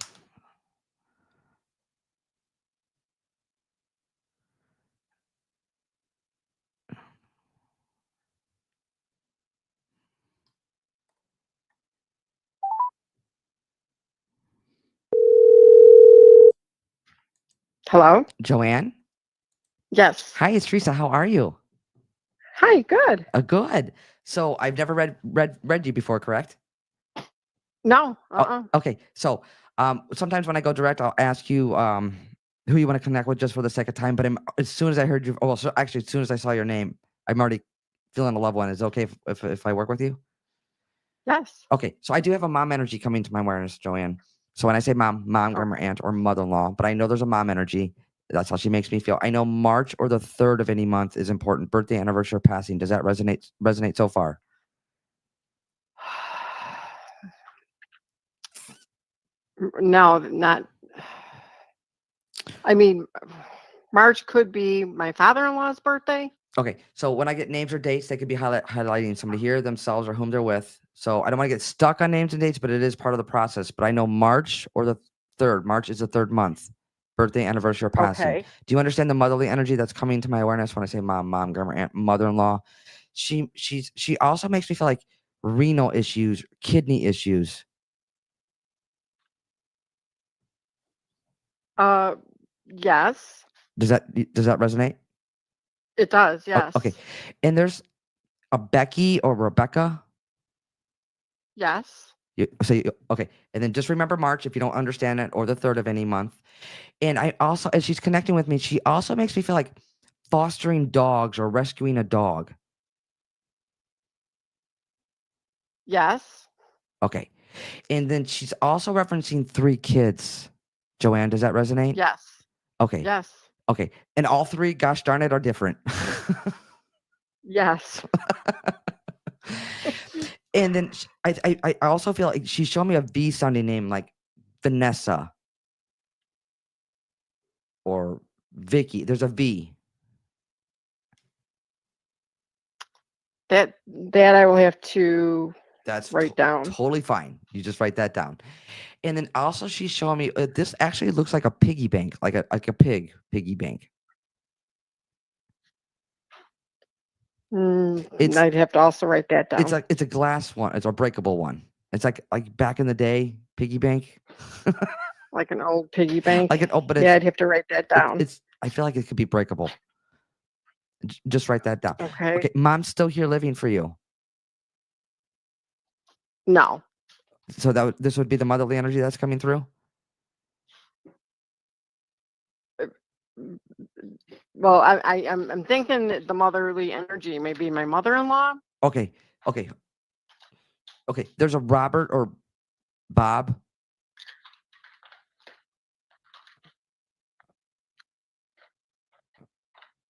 Speaker 4: Hello?
Speaker 1: Joanne?
Speaker 4: Yes.
Speaker 1: Hi, it's Teresa. How are you?
Speaker 4: Hi, good.
Speaker 1: Good. So I've never read you before, correct?
Speaker 4: No.
Speaker 1: Oh, okay. So sometimes when I go direct, I'll ask you who you want to connect with just for the sake of time. But as soon as I heard you, well, so actually, as soon as I saw your name, I'm already feeling a loved one. Is it okay if I work with you?
Speaker 4: Yes.
Speaker 1: Okay. So I do have a mom energy coming to my awareness, Joanne. So when I say mom, grandma, aunt, or mother-in-law, but I know there's a mom energy. That's how she makes me feel. I know March or the 3rd of any month is important. Birthday, anniversary, or passing. Does that resonate so far?
Speaker 4: No, not. I mean, March could be my father-in-law's birthday.
Speaker 1: Okay, so when I get names or dates, they could be highlighting somebody here, themselves, or whom they're with. So I don't want to get stuck on names and dates, but it is part of the process. But I know March or the 3rd. March is the 3rd month. Birthday, anniversary, or passing.
Speaker 4: Okay.
Speaker 1: Do you understand the motherly energy that's coming to my awareness when I say mom, grandma, aunt, mother-in-law? She also makes me feel like renal issues, kidney issues.
Speaker 4: Yes,
Speaker 1: Does that resonate?
Speaker 4: it does. Yes.
Speaker 1: Okay, and there's a Becky or Rebecca.
Speaker 4: Yes.
Speaker 1: Okay, and then just remember March if you don't understand it, or the 3rd of any month. And I also, as she's connecting with me, she also makes me feel like fostering dogs or rescuing a dog.
Speaker 4: Yes.
Speaker 1: Okay, and then she's also referencing 3 kids. Joanne, does that resonate?
Speaker 4: Yes.
Speaker 1: Okay,
Speaker 4: Yes.
Speaker 1: okay, and all 3, gosh darn it, are different.
Speaker 4: Yes.
Speaker 1: And then I also feel like she showed me a V sounding name like Vanessa or Vicky. There's a V.
Speaker 3: That I will have to
Speaker 1: That's
Speaker 3: write down.
Speaker 1: totally fine. You just write that down. And then also she's showing me this actually looks like a piggy bank, like a piggy bank. It's
Speaker 3: I'd have to also write that down.
Speaker 1: it's a glass one. It's a breakable one. It's like back in the day, piggy bank.
Speaker 3: Like an old piggy bank.
Speaker 1: Like but
Speaker 3: Yeah, I'd have to write that down.
Speaker 1: it's I feel like it could be breakable. Just write that down.
Speaker 3: Okay.
Speaker 1: Okay, mom's still here living for you.
Speaker 3: No.
Speaker 1: So this would be the motherly energy that's coming through.
Speaker 3: Well, I'm thinking that the motherly energy may be my mother-in-law.
Speaker 1: Okay. There's a Robert or Bob.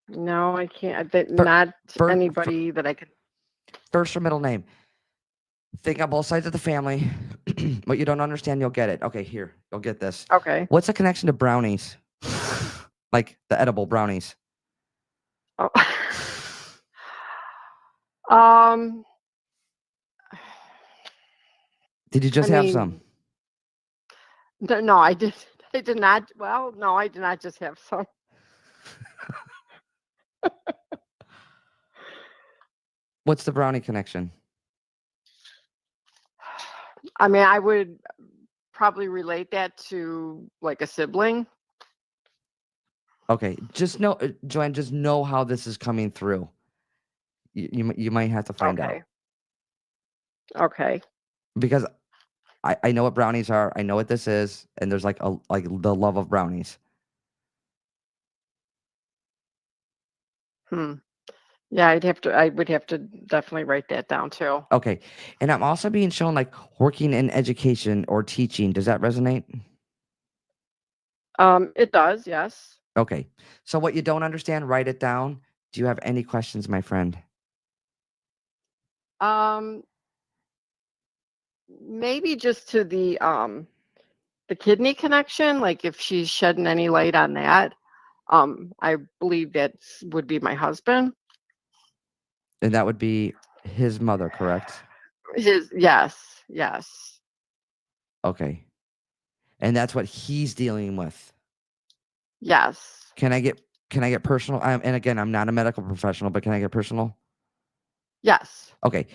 Speaker 3: No, I can't. Not anybody that I could.
Speaker 1: First or middle name. Think on both sides of the family. What you don't understand, you'll get it. Okay, here, you'll get this.
Speaker 3: Okay.
Speaker 1: What's the connection to brownies? Like the edible brownies.
Speaker 3: Oh. um.
Speaker 1: Did you just have some?
Speaker 3: No, I did. I did not. Well, no, I did not just have some.
Speaker 1: What's the brownie connection?
Speaker 3: I mean, I would probably relate that to like a sibling.
Speaker 1: Okay, just know, Joanne. Just know how this is coming through. You might have to find out
Speaker 3: Okay.
Speaker 1: because I know what brownies are. I know what this is, and there's like the love of brownies.
Speaker 3: Yeah, I would have to definitely write that down too.
Speaker 1: Okay, and I'm also being shown like working in education or teaching. Does that resonate?
Speaker 3: It does, yes.
Speaker 1: Okay, so what you don't understand, write it down. Do you have any questions, my friend?
Speaker 3: Maybe just to the kidney connection, like if she's shedding any light on that. I believe that would be my husband.
Speaker 1: And that would be his mother, correct?
Speaker 3: Yes.
Speaker 1: Okay, and that's what he's dealing with.
Speaker 3: Yes.
Speaker 1: Can I get personal? And again, I'm not a medical professional, but can I get personal?
Speaker 3: Yes.
Speaker 1: Okay.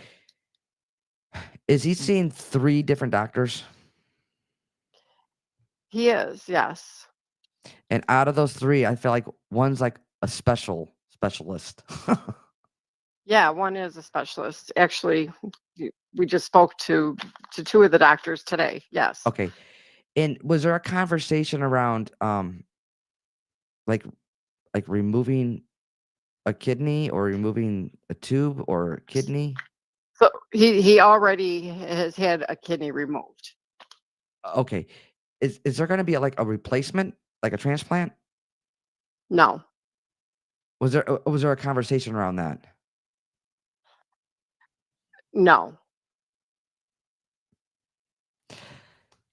Speaker 1: Is he seeing 3 different doctors?
Speaker 3: He is, yes.
Speaker 1: And out of those 3, I feel like one's like a specialist.
Speaker 3: Yeah, one is a specialist. Actually, we just spoke to 2 of the doctors today. Yes.
Speaker 1: Okay. And was there a conversation around like removing a kidney or removing a tube or a kidney?
Speaker 3: So he already has had a kidney removed.
Speaker 1: Okay. Is there going to be like a replacement, like a transplant?
Speaker 3: No.
Speaker 1: Was there a conversation around that?
Speaker 3: No.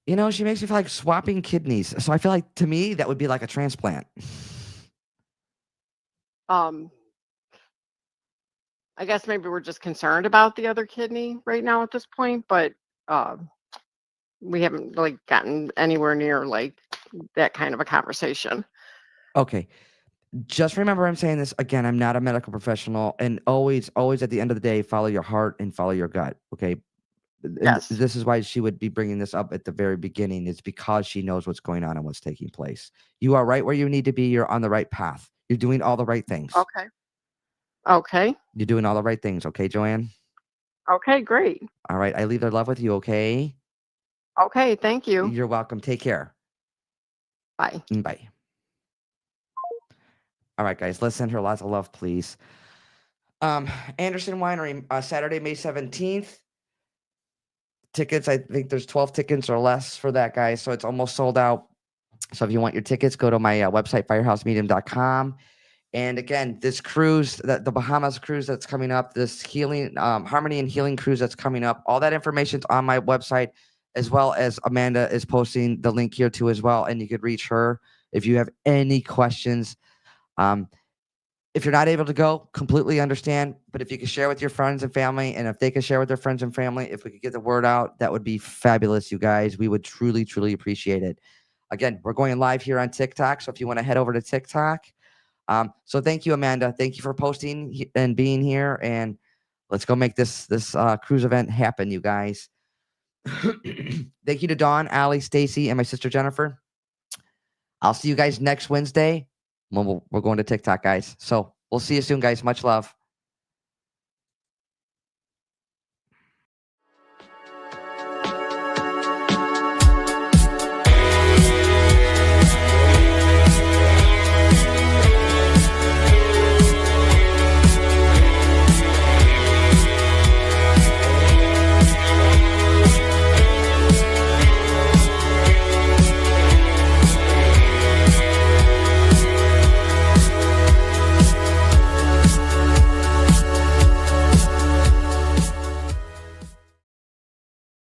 Speaker 1: You know, she makes me feel like swapping kidneys. So I feel like to me that would be like a transplant.
Speaker 3: I guess maybe we're just concerned about the other kidney right now at this point, but we haven't like gotten anywhere near like that kind of a conversation.
Speaker 1: Okay. Just remember I'm saying this again, I'm not a medical professional, and always at the end of the day follow your heart and follow your gut, okay? And
Speaker 3: Yes.
Speaker 1: this is why she would be bringing this up at the very beginning. It's because she knows what's going on and what's taking place. You are right where you need to be. You're on the right path. You're doing all the right things.
Speaker 3: Okay.
Speaker 1: You're doing all the right things, okay, Joanne?
Speaker 3: Okay, great.
Speaker 1: All right, I leave their love with you, okay?
Speaker 3: Okay, thank you.
Speaker 1: You're welcome. Take care.
Speaker 3: Bye.
Speaker 1: Bye. All right, guys, let's send her lots of love, please. Anderson Winery, Saturday, May 17th. Tickets, I think there's 12 tickets or less for that, guys. So it's almost sold out. So if you want your tickets, go to my website, firehousemedium.com. And again, this cruise, the Bahamas cruise that's coming up, this healing, Harmony and Healing cruise that's coming up, all that information's on my website, as well as Amanda is posting the link here too as well. And you could reach her if you have any questions. If you're not able to go, completely understand. But if you could share with your friends and family, and if they could share with their friends and family, if we could get the word out, that would be fabulous, you guys. We would truly, truly appreciate it. Again, we're going live here on TikTok. So if you want to head over to TikTok. So thank you, Amanda. Thank you for posting and being here. And let's go make this cruise event happen, you guys. Thank you to Dawn, Allie, Stacy, and my sister Jennifer. I'll see you guys next Wednesday. We're going to TikTok, guys. So we'll see you soon, guys. Much love.